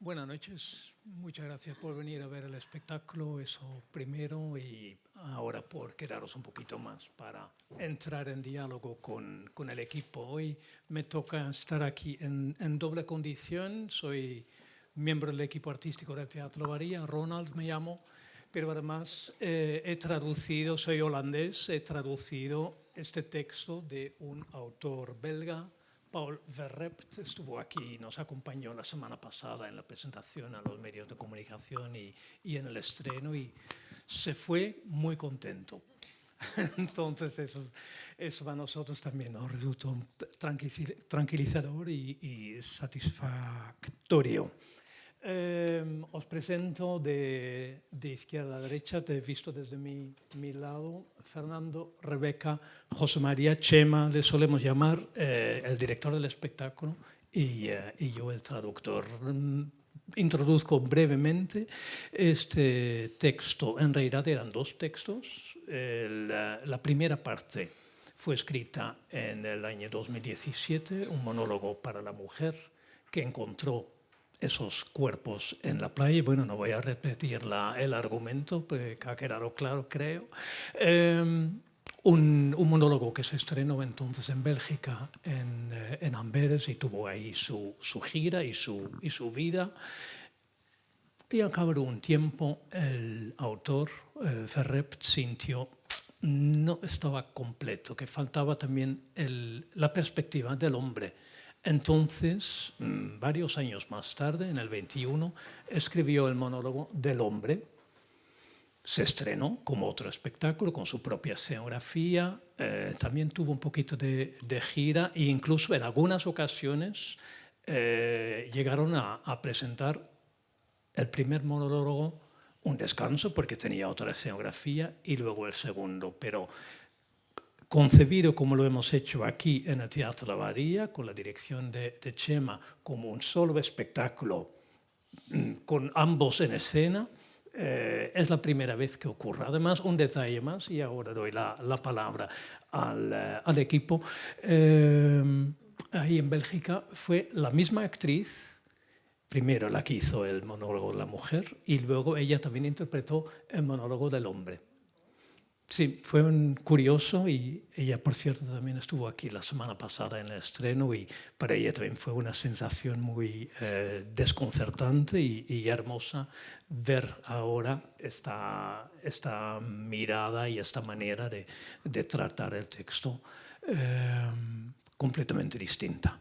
Buenas noches, muchas gracias por venir a ver el espectáculo, eso primero, y ahora por quedaros un poquito más para entrar en diálogo con el equipo. Hoy me toca estar aquí en doble condición, soy miembro del equipo artístico del Teatro Varía, Ronald me llamo, pero además he traducido, soy holandés, he traducido este texto de un autor belga, Paul Verrept. Estuvo aquí, nos acompañó la semana pasada en la presentación a los medios de comunicación y en el estreno, y se fue muy contento. Entonces eso a nosotros también nos resultó tranquilizador y satisfactorio. Os presento de izquierda a derecha, te he visto desde mi lado, Fernando, Rebeca, José María, Chema, le solemos llamar, el director del espectáculo, y yo el traductor. Introduzco brevemente este texto. En realidad eran dos textos. La primera parte fue escrita en el año 2017, un monólogo para la mujer que encontró esos cuerpos en la playa. Bueno, no voy a repetir el argumento, porque ha quedado claro, creo. Un monólogo que se estrenó entonces en Bélgica, en Amberes, y tuvo ahí su gira y su vida. Y al cabo de un tiempo, el autor, Verrept, sintió no estaba completo, que faltaba también la perspectiva del hombre. Entonces, varios años más tarde, en el 21, escribió el monólogo del hombre. Se estrenó como otro espectáculo, con su propia escenografía. También tuvo un poquito de gira e incluso en algunas ocasiones llegaron a presentar el primer monólogo, un descanso, porque tenía otra escenografía, y luego el segundo. Pero concebido como lo hemos hecho aquí en el Teatro La Abadía, con la dirección de Chema, como un solo espectáculo, con ambos en escena, es la primera vez que ocurre. Además, un detalle más, y ahora doy la palabra al equipo. Ahí en Bélgica fue la misma actriz, primero la que hizo el monólogo de la mujer, y luego ella también interpretó el monólogo del hombre. Sí, fue un curioso, y ella, por cierto, también estuvo aquí la semana pasada en el estreno, y para ella también fue una sensación muy desconcertante y hermosa ver ahora esta mirada y esta manera de tratar el texto completamente distinta.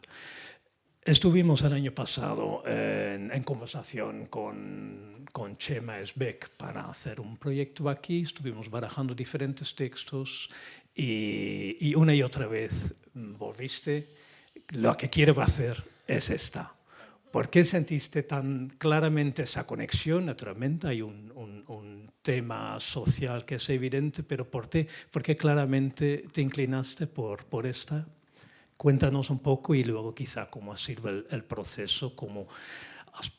Estuvimos el año pasado en conversación con Chema Esbeck para hacer un proyecto aquí. Estuvimos barajando diferentes textos y una y otra vez volviste. Lo que quiero hacer es esta. ¿Por qué sentiste tan claramente esa conexión? Naturalmente hay un tema social que es evidente, pero ¿por qué claramente te inclinaste por esta? Cuéntanos un poco, y luego quizá cómo ha sido el proceso, cómo habéis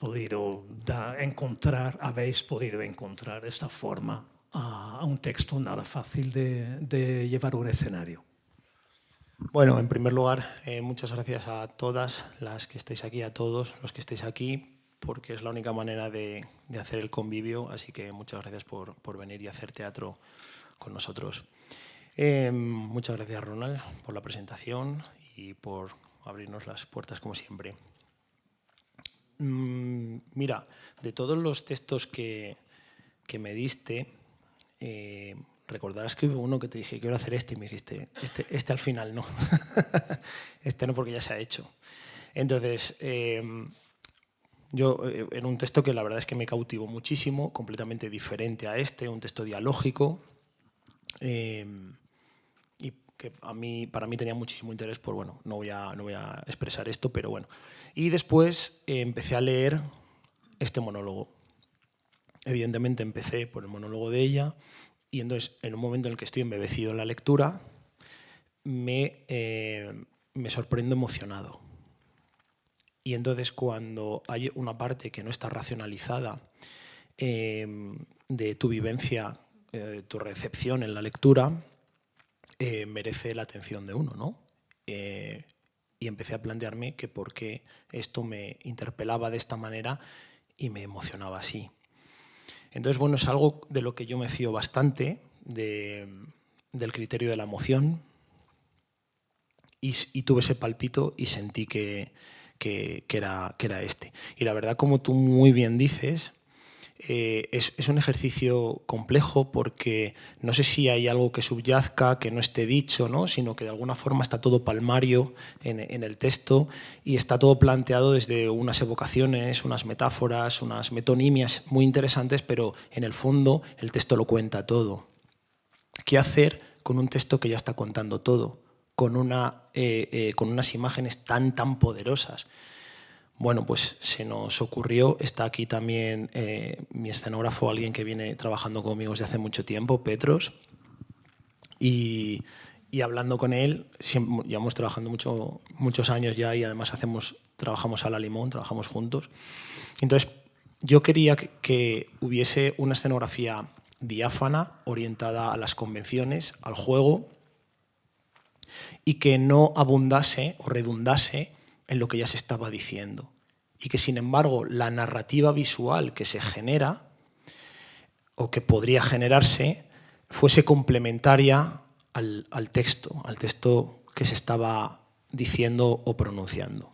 podido encontrar esta forma a un texto nada fácil de llevar a un escenario. Bueno, en primer lugar, muchas gracias a todas las que estáis aquí, a todos los que estáis aquí, porque es la única manera de hacer el convivio, así que muchas gracias por venir y hacer teatro con nosotros. Muchas gracias, Ronald, por la presentación y por abrirnos las puertas como siempre. Mira, de todos los textos que me diste, recordarás que hubo uno que te dije, quiero hacer este, y me dijiste, este al final no. Este no, porque ya se ha hecho. Entonces, yo, en un texto que la verdad es que me cautivó muchísimo, completamente diferente a este, un texto dialógico, y que para mí tenía muchísimo interés, pues bueno, no voy a expresar esto, pero bueno. Y después empecé a leer este monólogo. Evidentemente empecé por el monólogo de ella, y entonces en un momento en el que estoy embebecido en la lectura, me sorprendo emocionado. Y entonces cuando hay una parte que no está racionalizada de tu vivencia, tu recepción en la lectura, merece la atención de uno, ¿no? Y empecé a plantearme que por qué esto me interpelaba de esta manera y me emocionaba así. Entonces, bueno, es algo de lo que yo me fío bastante, del criterio de la emoción, y tuve ese palpito y sentí que era este. Y la verdad, como tú muy bien dices, es un ejercicio complejo porque no sé si hay algo que subyazca, que no esté dicho, ¿no? Sino que de alguna forma está todo palmario en el texto y está todo planteado desde unas evocaciones, unas metáforas, unas metonimias muy interesantes, pero en el fondo el texto lo cuenta todo. ¿Qué hacer con un texto que ya está contando todo? Con unas imágenes tan poderosas. Bueno, pues se nos ocurrió, está aquí también mi escenógrafo, alguien que viene trabajando conmigo desde hace mucho tiempo, Petros, y hablando con él, llevamos trabajando muchos años ya y además trabajamos a la limón, trabajamos juntos. Entonces, yo quería que hubiese una escenografía diáfana, orientada a las convenciones, al juego, y que no abundase o redundase en lo que ya se estaba diciendo. Y que, sin embargo, la narrativa visual que se genera, o que podría generarse, fuese complementaria al texto que se estaba diciendo o pronunciando.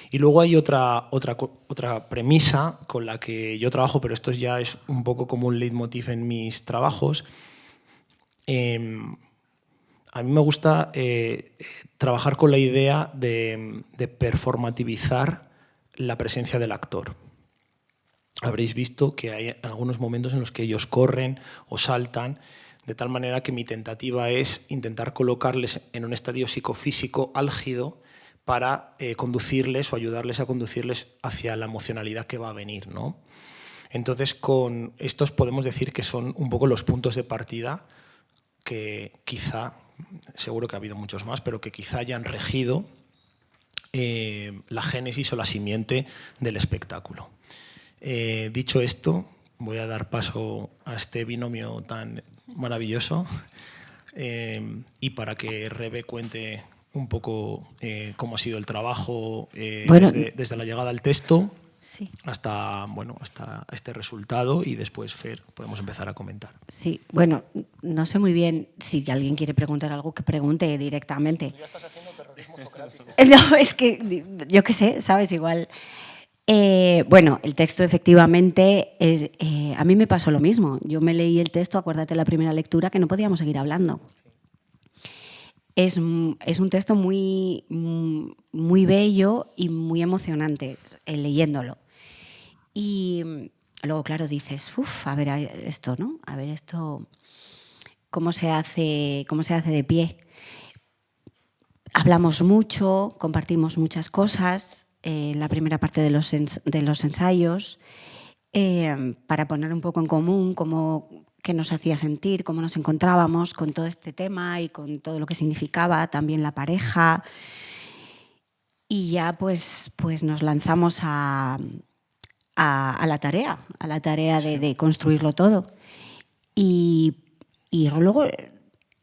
Y luego hay otra premisa con la que yo trabajo, pero esto ya es un poco como un leitmotiv en mis trabajos. A mí me gusta trabajar con la idea de performativizar la presencia del actor. Habréis visto que hay algunos momentos en los que ellos corren o saltan, de tal manera que mi tentativa es intentar colocarles en un estadio psicofísico álgido para conducirles o ayudarles a conducirles hacia la emocionalidad que va a venir, ¿no? Entonces, con estos podemos decir que son un poco los puntos de partida que quizá, seguro que ha habido muchos más, pero que quizá hayan regido la génesis o la simiente del espectáculo. Dicho esto, voy a dar paso a este binomio tan maravilloso y para que Rebe cuente un poco cómo ha sido el trabajo desde la llegada al texto, sí, hasta este resultado, y después, Fer, podemos empezar a comentar. Sí, bueno, no sé muy bien si alguien quiere preguntar algo, que pregunte directamente. Tú ya estás haciendo terrorismo socrático. No, es que yo qué sé, ¿sabes? Igual. Bueno, el texto efectivamente, a mí me pasó lo mismo. Yo me leí el texto, acuérdate la primera lectura, que no podíamos seguir hablando. Es un texto muy bello y muy emocionante leyéndolo. Y luego, claro, dices, a ver esto, ¿no? A ver esto, cómo se hace de pie. Hablamos mucho, compartimos muchas cosas en la primera parte de los ensayos para poner un poco en común qué nos hacía sentir, cómo nos encontrábamos con todo este tema y con todo lo que significaba también la pareja. Y ya pues nos lanzamos a la tarea de construirlo todo. Y luego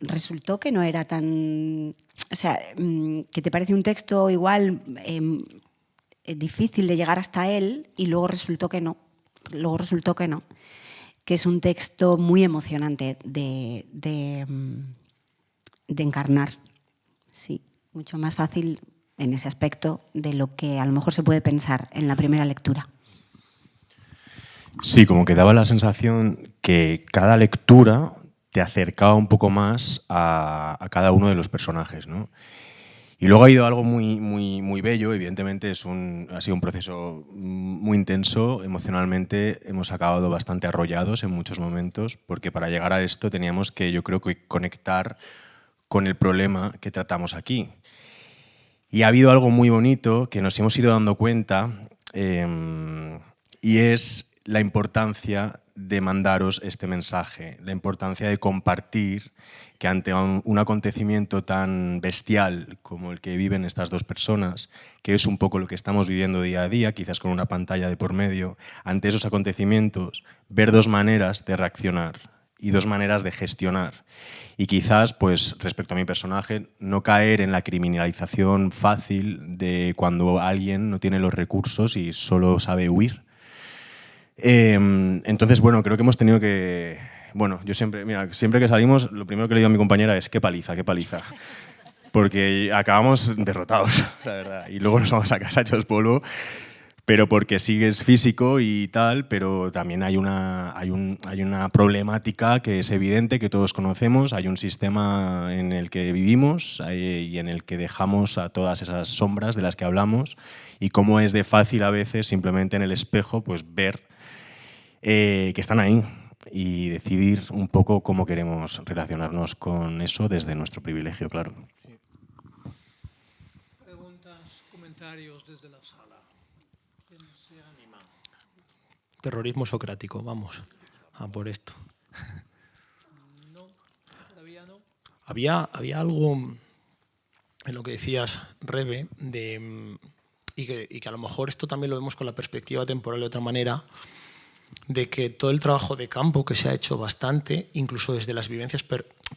resultó que no era tan... O sea, que te parece un texto igual difícil de llegar hasta él, y luego resultó que no. Que es un texto muy emocionante de encarnar. Sí, mucho más fácil en ese aspecto de lo que a lo mejor se puede pensar en la primera lectura. Sí, como que daba la sensación que cada lectura te acercaba un poco más a cada uno de los personajes, ¿no? Y luego ha ido algo muy bello, evidentemente ha sido un proceso muy intenso, emocionalmente hemos acabado bastante arrollados en muchos momentos, porque para llegar a esto teníamos que, yo creo, que conectar con el problema que tratamos aquí. Y ha habido algo muy bonito que nos hemos ido dando cuenta, y es la importancia de mandaros este mensaje, la importancia de compartir que ante un acontecimiento tan bestial como el que viven estas dos personas, que es un poco lo que estamos viviendo día a día, quizás con una pantalla de por medio, ante esos acontecimientos, ver dos maneras de reaccionar y dos maneras de gestionar. Y quizás, pues, respecto a mi personaje, no caer en la criminalización fácil de cuando alguien no tiene los recursos y solo sabe huir, Entonces, bueno, creo que hemos tenido que... Bueno, yo siempre, mira, siempre que salimos, lo primero que le digo a mi compañera es qué paliza, qué paliza. Porque acabamos derrotados, la verdad. Y luego nos vamos a casa hechos polvo, pero porque sigues físico y tal, pero también hay una problemática que es evidente, que todos conocemos. Hay un sistema en el que vivimos y en el que dejamos a todas esas sombras de las que hablamos, y cómo es de fácil a veces simplemente en el espejo pues ver que están ahí y decidir un poco cómo queremos relacionarnos con eso desde nuestro privilegio, claro. Preguntas, comentarios desde la sala. ¿Quién se anima? Terrorismo socrático, vamos a por esto. No, todavía no. Había algo en lo que decías, Rebe, y que a lo mejor esto también lo vemos con la perspectiva temporal de otra manera, de que todo el trabajo de campo que se ha hecho bastante, incluso desde las vivencias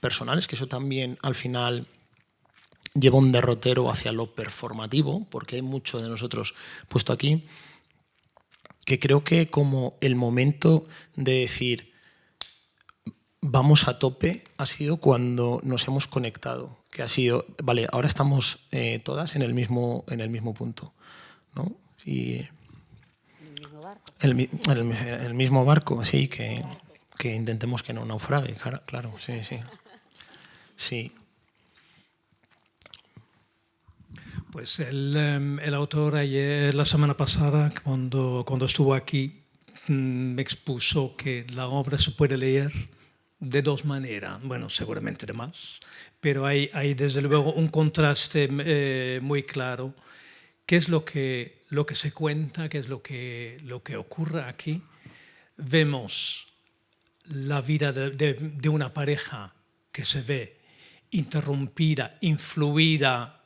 personales, que eso también al final lleva un derrotero hacia lo performativo, porque hay mucho de nosotros puesto aquí, que creo que como el momento de decir vamos a tope ha sido cuando nos hemos conectado, que ha sido, vale, ahora estamos todas en el mismo punto, ¿no? Y el mismo barco, sí, que intentemos que no naufrague, claro, sí, sí. Sí. Pues el autor ayer, la semana pasada, cuando estuvo aquí, me expuso que la obra se puede leer de dos maneras, bueno, seguramente de más, pero hay desde luego un contraste muy claro. ¿Qué es lo que se cuenta? ¿Qué es lo que ocurre aquí? Vemos la vida de una pareja que se ve interrumpida, influida,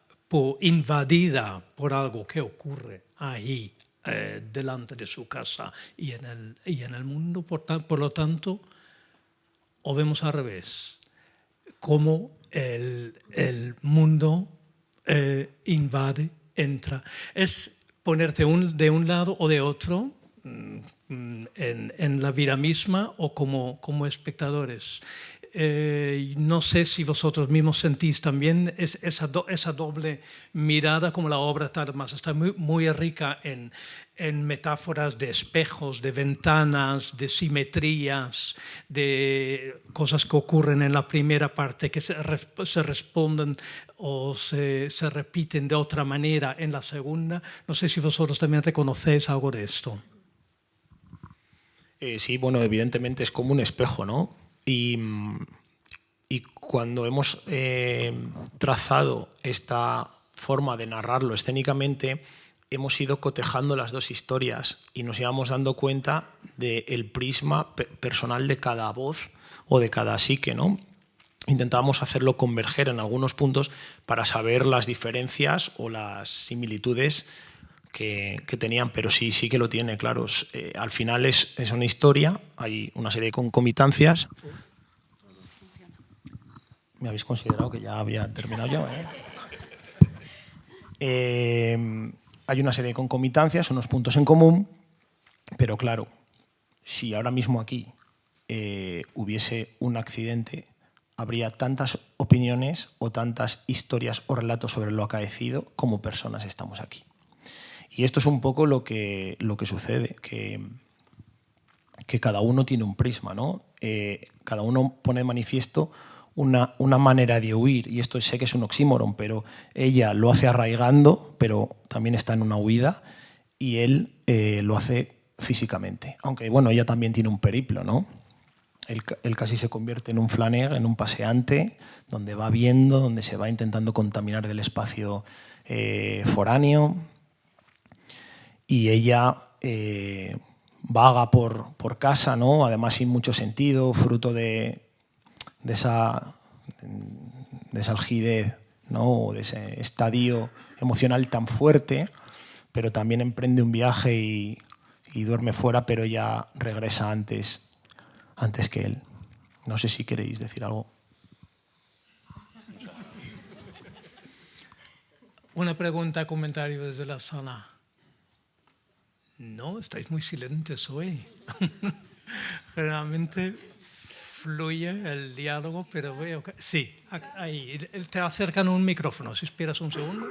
invadida por algo que ocurre ahí, delante de su casa y en el mundo. Por lo tanto, o vemos al revés, cómo el mundo invade, entra. Es ponerte de un lado o de otro en la vida misma o como espectadores. No sé si vosotros mismos sentís también esa doble mirada, como la obra está muy rica en metáforas de espejos, de ventanas, de simetrías, de cosas que ocurren en la primera parte que se responden o se repiten de otra manera en la segunda. No sé si vosotros también reconocéis algo de esto. Sí, bueno, evidentemente es como un espejo, ¿no? Y cuando hemos trazado esta forma de narrarlo escénicamente, hemos ido cotejando las dos historias y nos íbamos dando cuenta del prisma personal de cada voz o de cada psique, ¿no? Intentábamos hacerlo converger en algunos puntos para saber las diferencias o las similitudes que tenían, pero sí que lo tiene, claro. Al final es una historia, hay una serie de concomitancias. Me habéis considerado que ya había terminado yo, hay una serie de concomitancias, unos puntos en común, pero claro, si ahora mismo aquí hubiese un accidente, habría tantas opiniones o tantas historias o relatos sobre lo acaecido como personas estamos aquí. Y esto es un poco lo que sucede, que cada uno tiene un prisma, ¿no? Cada uno pone de manifiesto una manera de huir, y esto sé que es un oxímoron, pero ella lo hace arraigando, pero también está en una huida, y él lo hace físicamente. Aunque, bueno, ella también tiene un periplo, ¿no? Él casi se convierte en un flaneur, en un paseante, donde va viendo, donde se va intentando contaminar del espacio foráneo, y ella vaga por casa, ¿no? Además sin mucho sentido, fruto de esa algidez, ¿no? De ese estadio emocional tan fuerte, pero también emprende un viaje y duerme fuera, pero ya regresa antes que él. No sé si queréis decir algo. Una pregunta, comentario desde la sala. No, estáis muy silentes hoy. Generalmente fluye el diálogo, pero veo que... Sí, ahí, te acercan un micrófono, si esperas un segundo.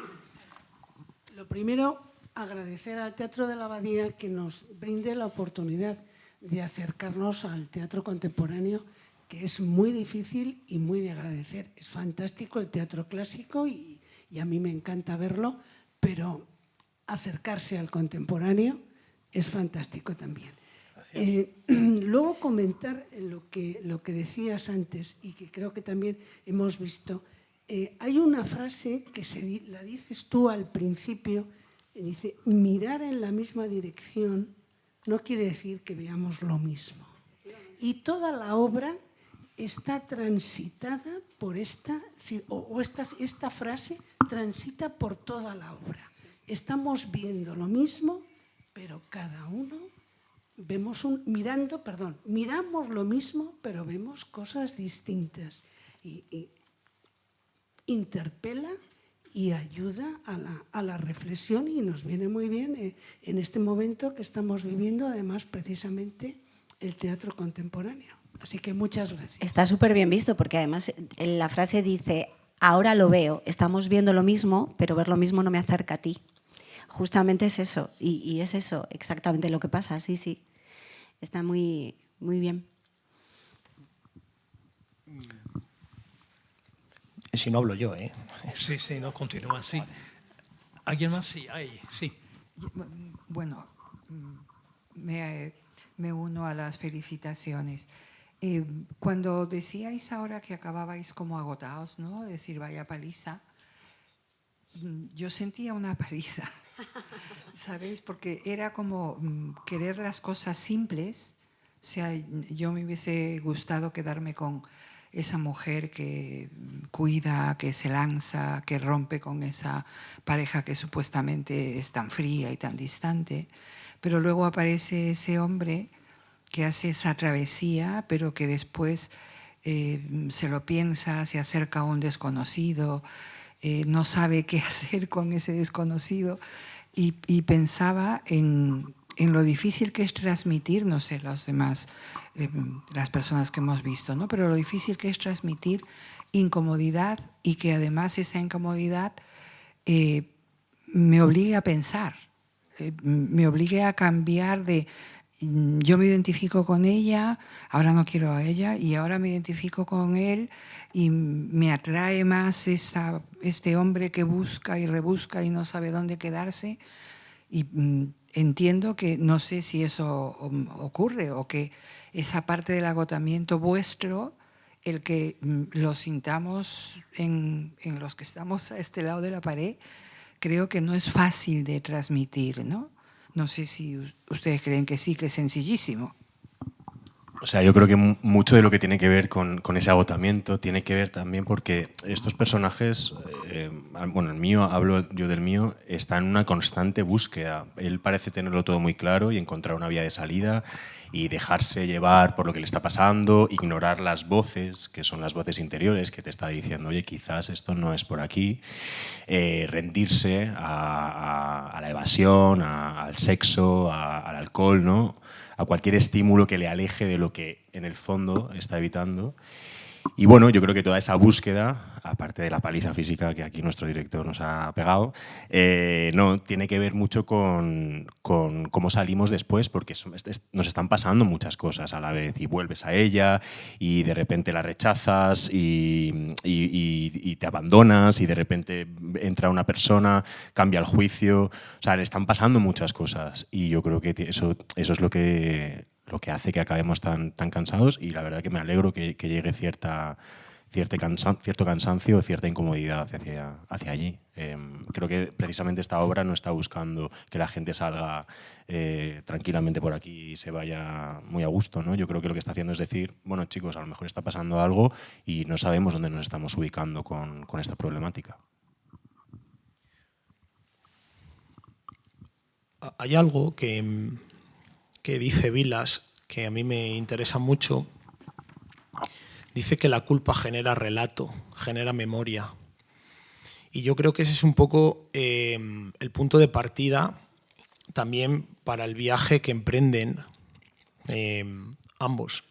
Lo primero, agradecer al Teatro de la Abadía que nos brinde la oportunidad de acercarnos al teatro contemporáneo, que es muy difícil y muy de agradecer. Es fantástico el teatro clásico y a mí me encanta verlo, pero acercarse al contemporáneo es fantástico también. Luego comentar lo que decías antes y que creo que también hemos visto. Hay una frase que la dices tú al principio, dice, mirar en la misma dirección no quiere decir que veamos lo mismo. Y toda la obra está transitada por esta frase transita por toda la obra. Estamos viendo lo mismo, pero cada uno miramos lo mismo, pero vemos cosas distintas. Y interpela y ayuda a la reflexión y nos viene muy bien en este momento que estamos viviendo, además, precisamente, el teatro contemporáneo. Así que muchas gracias. Está súper bien visto porque además la frase dice, ahora lo veo, estamos viendo lo mismo, pero ver lo mismo no me acerca a ti. Justamente es eso, y es eso exactamente lo que pasa, sí, sí. Está muy, muy bien. Si no hablo yo, ¿eh? Sí, sí, no, continúa, sí. ¿Alguien más? Sí, ahí, sí. Bueno, me uno a las felicitaciones. Cuando decíais ahora que acababais como agotados, ¿no? Decir, vaya paliza, yo sentía una paliza, ¿sabéis? Porque era como querer las cosas simples. O sea, yo me hubiese gustado quedarme con esa mujer que cuida, que se lanza, que rompe con esa pareja que supuestamente es tan fría y tan distante. Pero luego aparece ese hombre que hace esa travesía, pero que después se lo piensa, se acerca a un desconocido, no sabe qué hacer con ese desconocido y pensaba en lo difícil que es transmitir, no sé, los demás, las personas que hemos visto, ¿no? Pero lo difícil que es transmitir incomodidad y que además esa incomodidad me obligue a pensar, me obligue a cambiar de... Yo me identifico con ella, ahora no quiero a ella, y ahora me identifico con él y me atrae más este hombre que busca y rebusca y no sabe dónde quedarse. Y entiendo que no sé si eso ocurre o que esa parte del agotamiento vuestro, el que lo sintamos en los que estamos a este lado de la pared, creo que no es fácil de transmitir, ¿no? No sé si ustedes creen que sí, que es sencillísimo. O sea, yo creo que mucho de lo que tiene que ver con ese agotamiento tiene que ver también porque estos personajes, bueno, el mío, hablo yo del mío, está en una constante búsqueda. Él parece tenerlo todo muy claro y encontrar una vía de salida y dejarse llevar por lo que le está pasando, ignorar las voces, que son las voces interiores, que te está diciendo, oye, quizás esto no es por aquí, rendirse a la evasión, al sexo, al alcohol, ¿no? A cualquier estímulo que le aleje de lo que en el fondo está evitando. Y bueno, yo creo que toda esa búsqueda, aparte de la paliza física que aquí nuestro director nos ha pegado, no, tiene que ver mucho con cómo salimos después, porque nos están pasando muchas cosas a la vez y vuelves a ella y de repente la rechazas y te abandonas y de repente entra una persona, cambia el juicio, o sea, le están pasando muchas cosas y yo creo que eso es lo que hace que acabemos tan cansados y la verdad que me alegro que llegue cierto cansancio, cierta incomodidad hacia allí. Creo que precisamente esta obra no está buscando que la gente salga tranquilamente por aquí y se vaya muy a gusto, ¿no? Yo creo que lo que está haciendo es decir, bueno chicos, a lo mejor está pasando algo y no sabemos dónde nos estamos ubicando con esta problemática. Hay algo que dice Vilas, que a mí me interesa mucho. Dice que la culpa genera relato, genera memoria. Y yo creo que ese es un poco el punto de partida también para el viaje que emprenden ambos.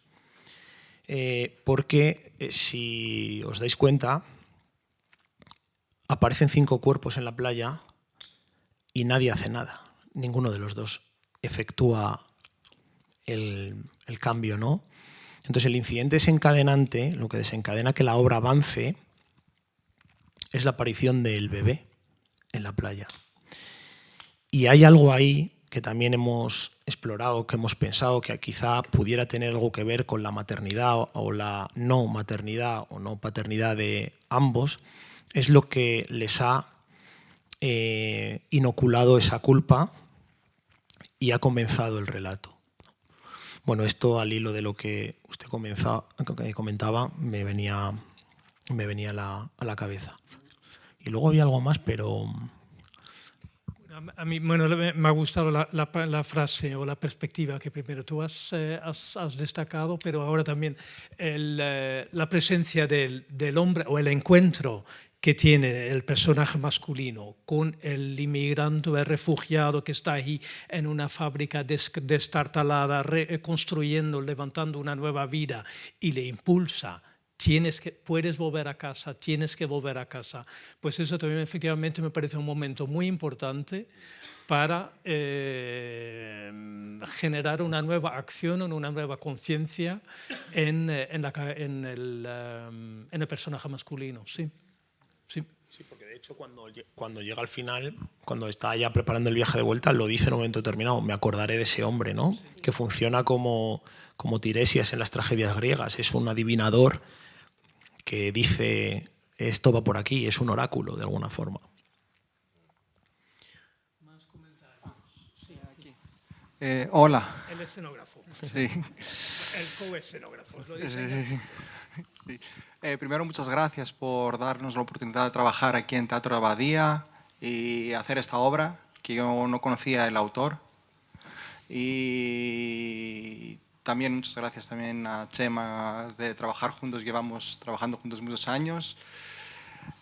Porque si os dais cuenta, aparecen 5 cuerpos en la playa y nadie hace nada. Ninguno de los dos efectúa el cambio, ¿no? Entonces el incidente desencadenante, lo que desencadena que la obra avance, es la aparición del bebé en la playa. Y hay algo ahí que también hemos explorado, que hemos pensado que quizá pudiera tener algo que ver con la maternidad o la no maternidad o no paternidad de ambos, es lo que les ha inoculado esa culpa y ha comenzado el relato. Bueno, esto al hilo de lo que usted comentaba me venía a la cabeza. Y luego había algo más, pero... A mí bueno, me ha gustado la frase o la perspectiva que primero tú has destacado, pero ahora también la presencia del hombre o el encuentro que tiene el personaje masculino con el inmigrante o el refugiado que está ahí en una fábrica destartalada, construyendo, levantando una nueva vida y le impulsa. Puedes volver a casa, tienes que volver a casa. Pues eso también efectivamente me parece un momento muy importante para generar una nueva acción, una nueva conciencia en el personaje masculino. Sí. Sí. Sí, porque de hecho cuando llega al final, cuando está ya preparando el viaje de vuelta, lo dice en un momento determinado, me acordaré de ese hombre, ¿no? Sí. Que funciona como Tiresias en las tragedias griegas, es un adivinador que dice esto va por aquí, es un oráculo de alguna forma. Más comentarios. Sí, aquí. Hola. El escenógrafo. Sí. El coescenógrafo. Sí. Primero, muchas gracias por darnos la oportunidad de trabajar aquí en Teatro Abadía y hacer esta obra, que yo no conocía el autor. Y también muchas gracias también a Chema de trabajar juntos, llevamos trabajando juntos muchos años.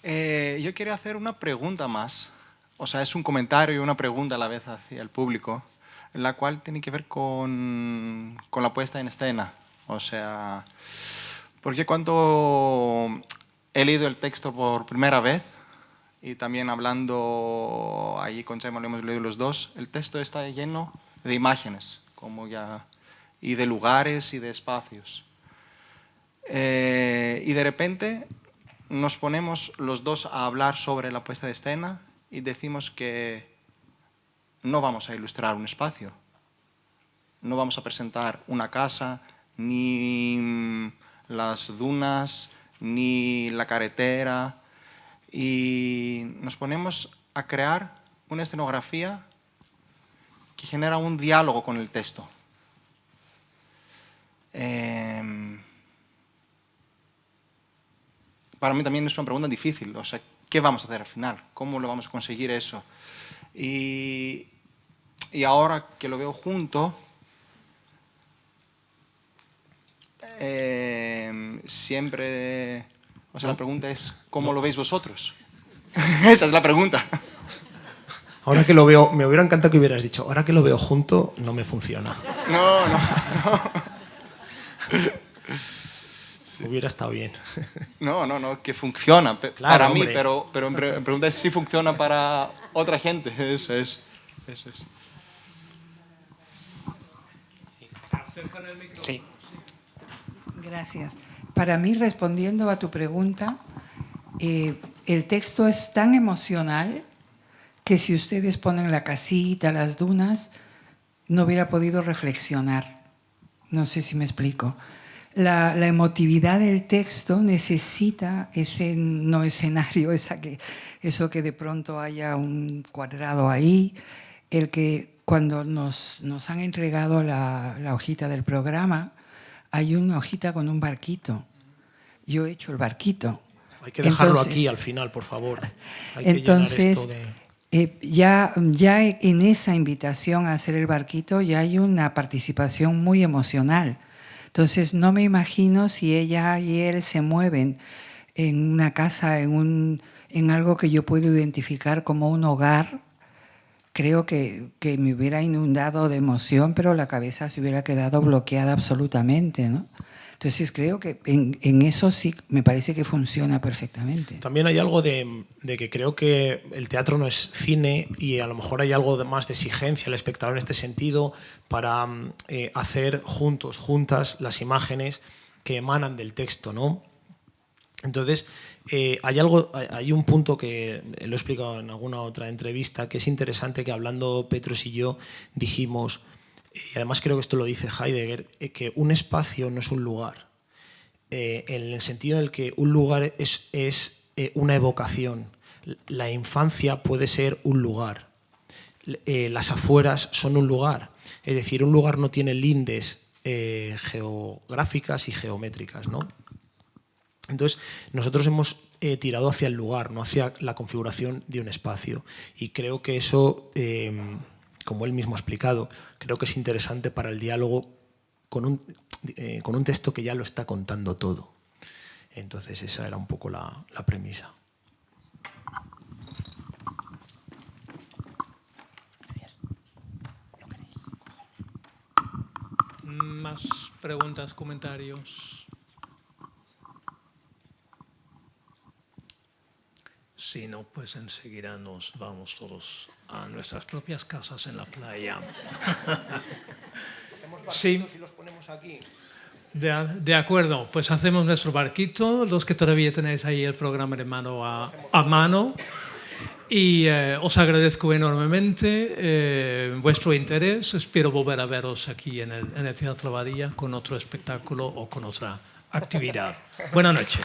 Yo quería hacer una pregunta más, o sea, es un comentario y una pregunta a la vez hacia el público, la cual tiene que ver con la puesta en escena. O sea, porque cuando he leído el texto por primera vez, y también hablando allí con Chema, lo hemos leído los dos, el texto está lleno de imágenes, y de lugares y de espacios. Y de repente nos ponemos los dos a hablar sobre la puesta de escena y decimos que no vamos a ilustrar un espacio, no vamos a presentar una casa, ni las dunas, ni la carretera, y nos ponemos a crear una escenografía que genera un diálogo con el texto. Para mí también es una pregunta difícil, o sea, ¿qué vamos a hacer al final? ¿Cómo lo vamos a conseguir eso? Y ahora que lo veo junto, siempre, o sea, la pregunta es, ¿cómo lo veis vosotros? Esa es la pregunta. Ahora que lo veo, me hubiera encantado que hubieras dicho, ahora que lo veo junto, no me funciona. No. Hubiera estado bien. No, que funciona Claro, para mí, hombre. pero me pregunta es si funciona para otra gente. Eso es. Sí. Gracias. Para mí, respondiendo a tu pregunta, el texto es tan emocional que si ustedes ponen la casita, las dunas, no hubiera podido reflexionar. No sé si me explico. La emotividad del texto necesita ese no escenario, eso que de pronto haya un cuadrado ahí, el que cuando nos han entregado la hojita del programa, hay una hojita con un barquito. Yo he hecho el barquito. Hay que dejarlo aquí al final, por favor. Hay que entonces, llenar esto de... ya en esa invitación a hacer el barquito ya hay una participación muy emocional. Entonces no me imagino si ella y él se mueven en una casa, en algo que yo puedo identificar como un hogar, creo que me hubiera inundado de emoción, pero la cabeza se hubiera quedado bloqueada absolutamente, ¿no? Entonces creo que en eso sí me parece que funciona perfectamente. También hay algo de que creo que el teatro no es cine y a lo mejor hay algo más de exigencia al espectador en este sentido para hacer juntas las imágenes que emanan del texto, ¿no? Entonces, hay un punto que lo he explicado en alguna otra entrevista, que es interesante, que hablando Petros y yo dijimos, y además creo que esto lo dice Heidegger, que un espacio no es un lugar, en el sentido en el que un lugar es una evocación. La infancia puede ser un lugar, las afueras son un lugar, es decir, un lugar no tiene lindes geográficas y geométricas, ¿no? Entonces, nosotros hemos tirado hacia el lugar, no hacia la configuración de un espacio. Y creo que eso, como él mismo ha explicado, creo que es interesante para el diálogo con un texto que ya lo está contando todo. Entonces, esa era un poco la premisa. ¿Más preguntas, comentarios? Si no, pues enseguida nos vamos todos a nuestras propias casas en la playa. Sí. Si los ponemos aquí. De acuerdo, pues hacemos nuestro barquito, los que todavía tenéis ahí el programa de mano a mano. Y os agradezco enormemente vuestro interés. Espero volver a veros aquí en el Teatro Abadía con otro espectáculo o con otra actividad. Buenas noches.